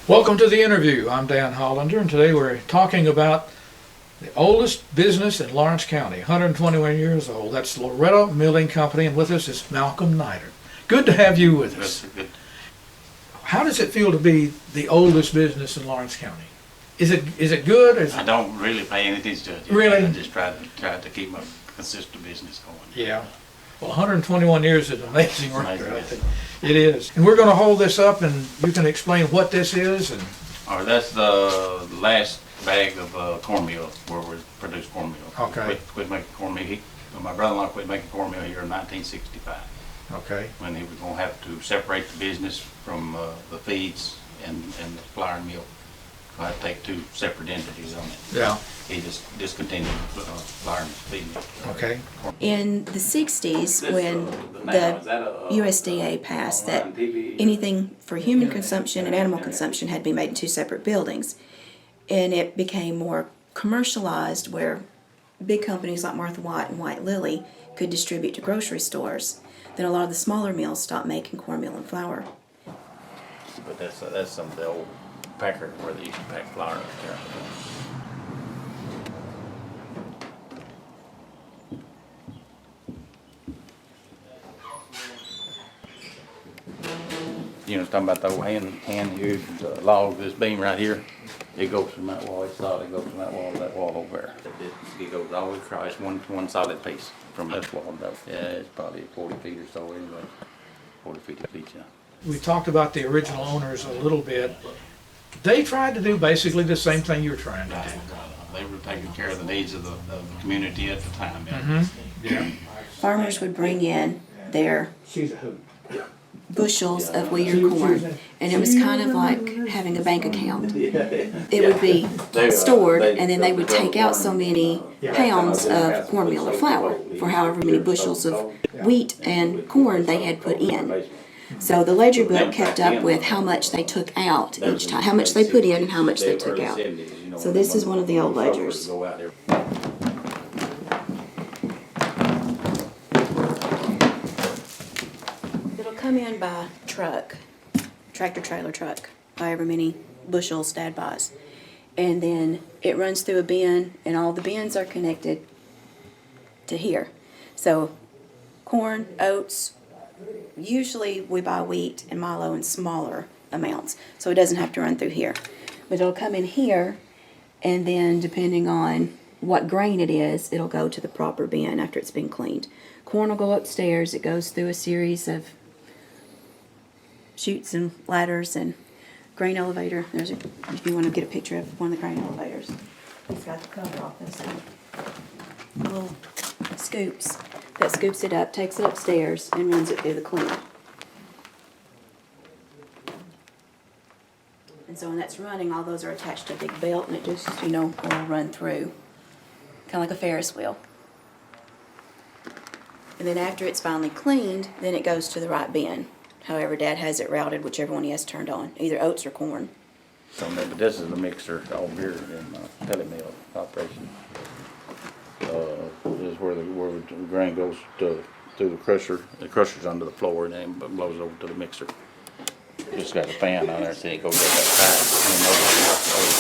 Welcome to the interview. I'm Dan Hollander, and today we're talking about the oldest business in Lawrence County, 121 years old. That's Loretto Milling Company, and with us is Malcolm Nider. Good to have you with us. Good. How does it feel to be the oldest business in Lawrence County? Is it good? I don't really pay any attention to it. Really? I just try to keep my consistent business going. Yeah. Well, 121 years is amazing, right? Amazing. I think it is. And we're going to hold this up, and you can explain what this is. And All right, that's the last bag of cornmeal where we produce cornmeal. Okay. Quit making cornmeal. My brother-in-law quit making cornmeal here in 1965 okay, when he was going to have to separate the business from the feeds and the flour and milk. I had to take two separate entities on it. yeah, He just discontinued flour and feed milk. okay, In the 60s, when the USDA passed that anything for human consumption and animal consumption had to be made in two separate buildings, and it became more commercialized where big companies like Martha White and White Lily could distribute to grocery stores, then a lot of the smaller mills stopped making cornmeal and flour. But that's some of the old packer where they used to pack flour up there. You know, talking about the old hand here, the log, this beam right here, it goes from that wall, it's solid, it goes from that wall to that wall over there. It goes all the way across, one solid piece from this wall to that. Yeah, it's probably 40 feet or so anyway, 40, 50 feet, yeah. we talked about the original owners a little bit. They tried to do basically the same thing you're trying to do. They were taking care of the needs of the community at the time, yeah. Mm-hmm. Yeah. Farmers would bring in their bushels of wheat or corn, and it was kind of like having a bank account. It would be stored, and then they would take out so many pounds of cornmeal or flour for however many bushels of wheat and corn they had put in. So the ledger book kept up with how much they took out each time, how much they put in and how much they took out. So this is one of the old ledgers. It'll come in by truck, tractor trailer truck, however many bushels Dad buys. And then it runs through a bin, and all the bins are connected to here. So corn, oats, usually we buy wheat and milo in smaller amounts, so it doesn't have to run through here. But it'll come in here, and then depending on what grain it is, it'll go to the proper bin after it's been cleaned. Corn will go upstairs. It goes through a series of chutes and ladders and grain elevator. There's if you want to get a picture of one of the grain elevators. It's got the cover off this one. Little scoops that scoops it up, takes it upstairs, and runs it through the cleaner. And so when that's running, all those are attached to a big belt, and it just, will run through, kind of like a Ferris wheel. And then after it's finally cleaned, then it goes to the right bin. However Dad has it routed, whichever one he has turned on, either oats or corn. So but this is the mixer over here in telemill operation. This is where the grain goes through the crusher. The crusher's under the floor and then blows over to the mixer. Just got a fan on there, so it goes up that side and over to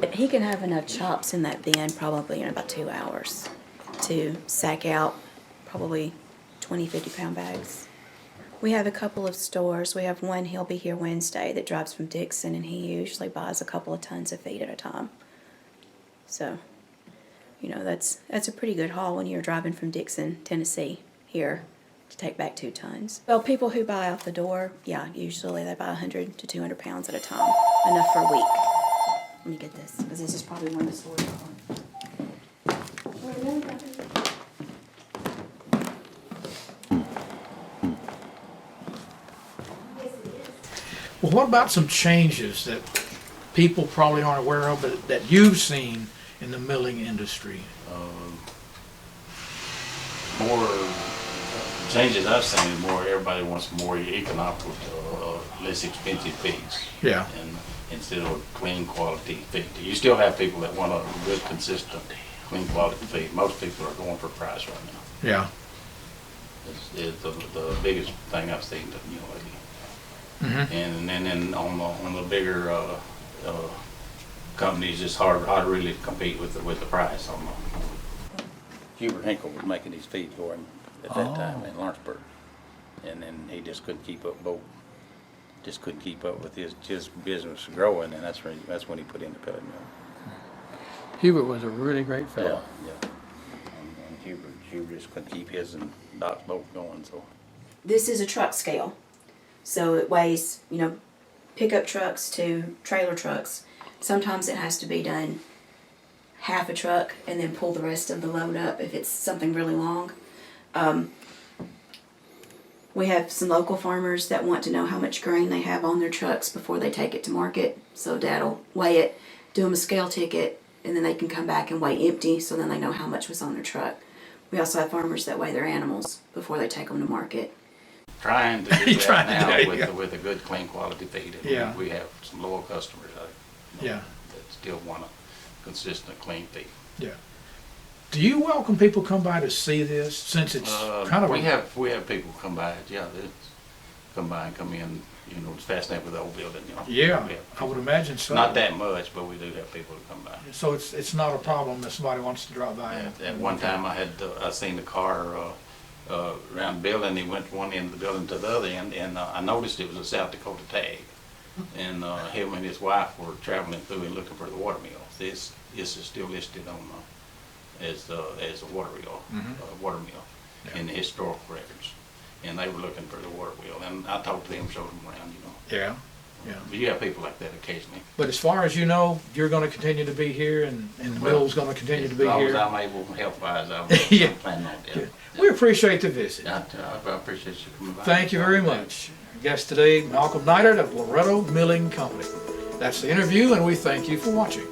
the mixer. He can have enough chops in that bin probably in about 2 hours to sack out probably 20, 50-pound bags. We have a couple of stores. We have one, he'll be here Wednesday, that drives from Dixon, and he usually buys a couple of tons of feed at a time. So, that's a pretty good haul when you're driving from Dixon, Tennessee, here to take back 2 tons. Well, people who buy out the door, yeah, usually they buy 100 to 200 pounds at a time, enough for a week. Let me get this, because this is probably one of the stores. Well, what about some changes that people probably aren't aware of, but that you've seen in the milling industry? More changes I've seen is more everybody wants more economical, less expensive feeds. Yeah. And instead of clean quality feed, you still have people that want a good, consistent, clean quality feed. Most people are going for price right now. Yeah. It's the biggest thing I've seen lately. And then on the bigger companies, it's hard to really compete with the price on them. Hubert Hinkle was making these feeds for him at that time in Lawrenceburg, and then he just couldn't keep up just couldn't keep up with his business growing, and that's when he put in the pellet mill. Hubert was a really great fellow. Yeah. And Hubert just couldn't keep his and Doc's both going, so. This is a truck scale. So it weighs, pickup trucks to trailer trucks. Sometimes it has to be done half a truck and then pull the rest of the load up if it's something really long. We have some local farmers that want to know how much grain they have on their trucks before they take it to market. So Dad'll weigh it, do them a scale ticket, and then they can come back and weigh empty, so then they know how much was on their truck. We also have farmers that weigh their animals before they take them to market. Trying to do Trying that to do now it, with a good, clean quality feed. And Yeah. we have some loyal customers Yeah. that still want a consistent, clean feed. Yeah. Do you welcome people come by to see this, since it's kind of we have people come by, come by and come in, it's fascinated with the old building, Yeah, We have I would imagine so. Not that much, but we do have people to come by. So it's not a problem if somebody wants to drop by. At one time, I seen the car around the building. He went from one end of the building to the other end, and I noticed it was a South Dakota tag. And him and his wife were traveling through and looking for the water mill. This is still listed on as a water mill, in the historical records. And they were looking for the water wheel, and I talked to them, showed them around, Yeah, yeah. But you have people like that occasionally. But as far as you know, you're gonna continue to be here, and the mill's gonna continue to be As long as here. I'm able, health-wise, I'm Yeah. planning on it. We appreciate the visit. I appreciate you coming by. Thank you very much. Our guest today, Malcolm Neidert of Loretto Milling Company. That's the interview, and we thank you for watching.